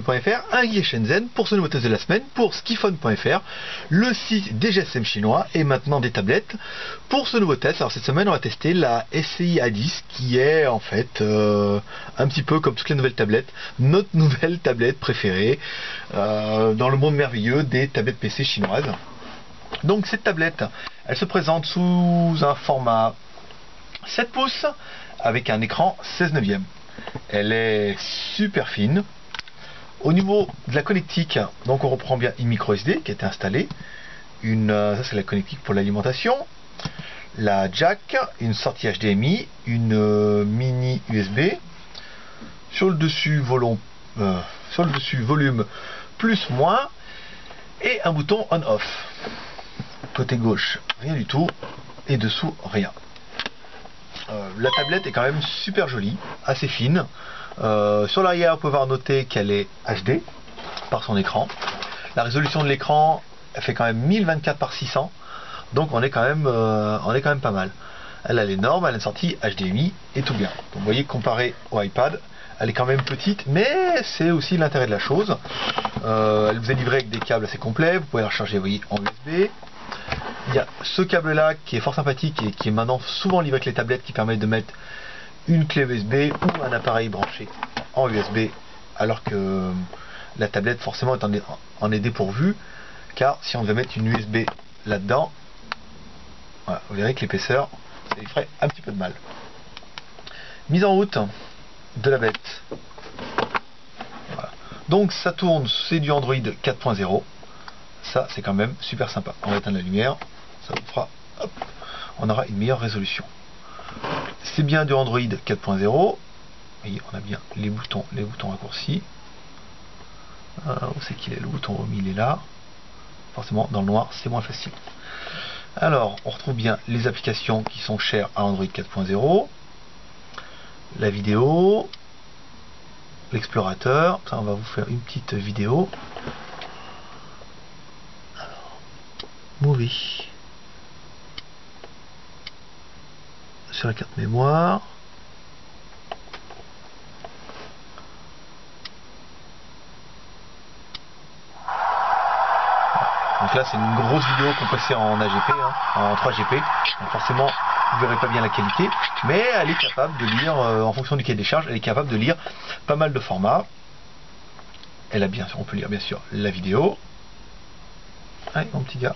skiphone.fr, un guide Shenzhen pour ce nouveau test de la semaine pour skiphone.fr, le site des GSM chinois et maintenant des tablettes. Pour ce nouveau test, alors cette semaine on va tester la SCI A10 qui est en fait un petit peu comme toutes les nouvelles tablettes, notre nouvelle tablette préférée dans le monde merveilleux des tablettes PC chinoises. Donc cette tablette, elle se présente sous un format 7 pouces avec un écran 16 neuvième. Elle est super fine. Au niveau de la connectique, donc on reprend bien une micro SD qui a été installée. Ça c'est la connectique pour l'alimentation. La jack, une sortie HDMI, une mini USB. Sur le dessus volume plus moins et un bouton on-off. Côté gauche, rien du tout. Et dessous, rien. La tablette est quand même super jolie, assez fine. Sur l'arrière, vous pouvez voir noter qu'elle est HD par son écran. La résolution de l'écran fait quand même 1024 par 600, donc on est quand même pas mal. Elle a les normes, elle a une sortie HDMI et tout bien. Donc vous voyez, comparé au iPad, elle est quand même petite, mais c'est aussi l'intérêt de la chose. Elle vous est livrée avec des câbles assez complets. Vous pouvez la recharger, vous voyez, en USB. Il y a ce câble là qui est fort sympathique et qui est maintenant souvent livré avec les tablettes, qui permet de mettre une clé USB ou un appareil branché en USB, alors que la tablette forcément en est dépourvue, car si on devait mettre une USB là dedans, voilà, vous verrez que l'épaisseur, ça lui ferait un petit peu de mal. Mise en route de la bête. Voilà. Donc ça tourne, c'est du Android 4.0. Ça c'est quand même super sympa. On va éteindre la lumière, ça vous fera, hop, on aura une meilleure résolution. C'est bien du Android 4.0. Vous voyez, on a bien les boutons raccourcis. Où c'est qu'il est le bouton home? Il est là. Forcément dans le noir c'est moins facile. Alors on retrouve bien les applications qui sont chères à Android 4.0. La vidéo, l'explorateur. Ça, on va vous faire une petite vidéo. Movie sur la carte mémoire. Donc là c'est une grosse vidéo compressée en AGP, en 3GP. Donc forcément vous verrez pas bien la qualité, mais elle est capable de lire, en fonction du cahier des charges, elle est capable de lire pas mal de formats. Elle a bien sûr, on peut lire bien sûr la vidéo. Allez mon petit gars.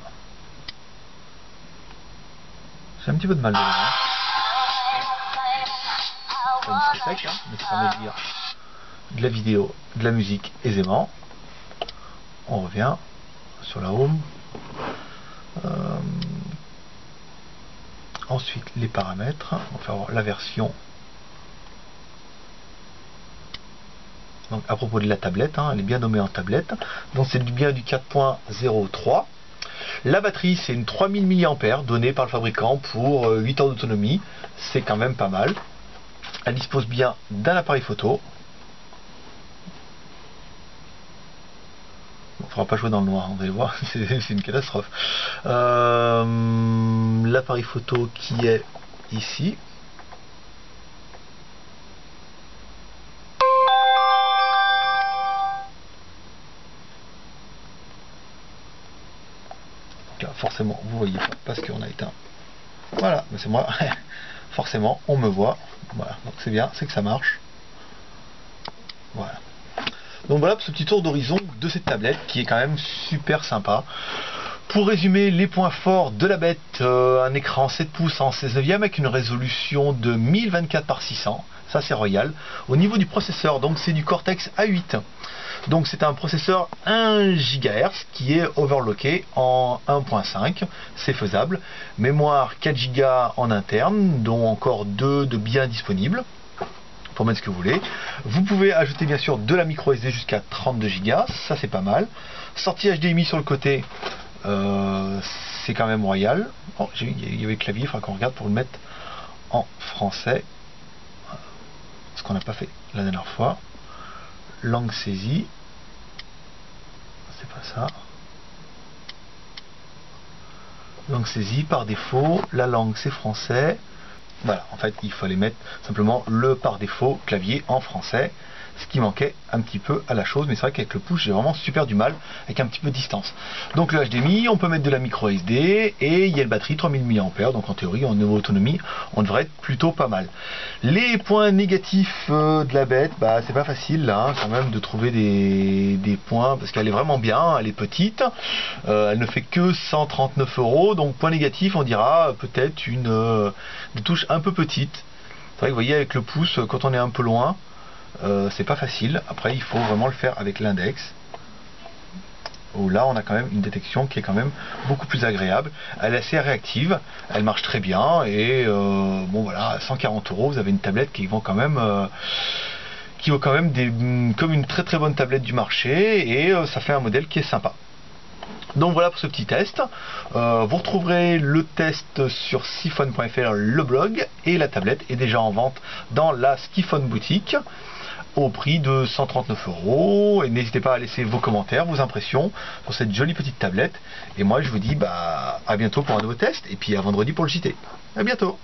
J'ai un petit peu de mal dedans. C'est une discothèque, mais ça permet de lire de la vidéo, de la musique aisément. On revient sur la home. Ensuite les paramètres. On va faire voir la version. Donc à propos de la tablette, elle est bien nommée en tablette. Donc c'est bien du 4.03. La batterie, c'est une 3000 mAh donnée par le fabricant pour 8 heures d'autonomie. C'est quand même pas mal. Elle dispose bien d'un appareil photo. Il ne faudra pas jouer dans le noir, vous allez voir, c'est une catastrophe. L'appareil photo qui est ici. Là, forcément vous voyez pas parce qu'on a éteint. Voilà, mais c'est moi. Forcément on me voit. Voilà, donc c'est bien, c'est que ça marche. Voilà. Donc voilà pour ce petit tour d'horizon de cette tablette qui est quand même super sympa. Pour résumer les points forts de la bête, un écran 7 pouces en 16 neuvième avec une résolution de 1024 par 600. Ça c'est royal. Au niveau du processeur, donc c'est du Cortex A8. Donc c'est un processeur 1 GHz qui est overclocké en 1.5, c'est faisable. Mémoire 4 Go en interne, dont encore 2 de bien disponibles, pour mettre ce que vous voulez. Vous pouvez ajouter bien sûr de la micro SD jusqu'à 32 Go, ça c'est pas mal. Sortie HDMI sur le côté, c'est quand même royal. Oh, il y avait le clavier, il faudra qu'on regarde pour le mettre en français. Ce qu'on n'a pas fait la dernière fois. Langue saisie, c'est pas ça. Langue saisie par défaut, la langue c'est français. Voilà, en fait il fallait mettre simplement le par défaut clavier en français. ce qui manquait un petit peu à la chose, mais c'est vrai qu'avec le pouce j'ai vraiment super du mal avec un petit peu de distance. Donc le HDMI, on peut mettre de la micro SD et il y a le batterie 3000 mAh, donc en théorie en niveau autonomie on devrait être plutôt pas mal. Les points négatifs de la bête, bah c'est pas facile là, quand même de trouver des points, parce qu'elle est vraiment bien, elle est petite, elle ne fait que 139 €, donc point négatif on dira peut-être des touches un peu petites. C'est vrai que vous voyez avec le pouce, quand on est un peu loin, c'est pas facile. Après il faut vraiment le faire avec l'index, où là on a quand même une détection qui est quand même beaucoup plus agréable. Elle est assez réactive, elle marche très bien, et bon voilà, à 140 € vous avez une tablette qui vaut quand même comme une très très bonne tablette du marché, et ça fait un modèle qui est sympa. Donc voilà pour ce petit test. Vous retrouverez le test sur Skiphone.fr, le blog, et la tablette est déjà en vente dans la Skiphone boutique au prix de 139 €. Et n'hésitez pas à laisser vos commentaires, vos impressions sur cette jolie petite tablette. Et moi je vous dis à bientôt pour un nouveau test, et puis à vendredi pour le JT. À bientôt.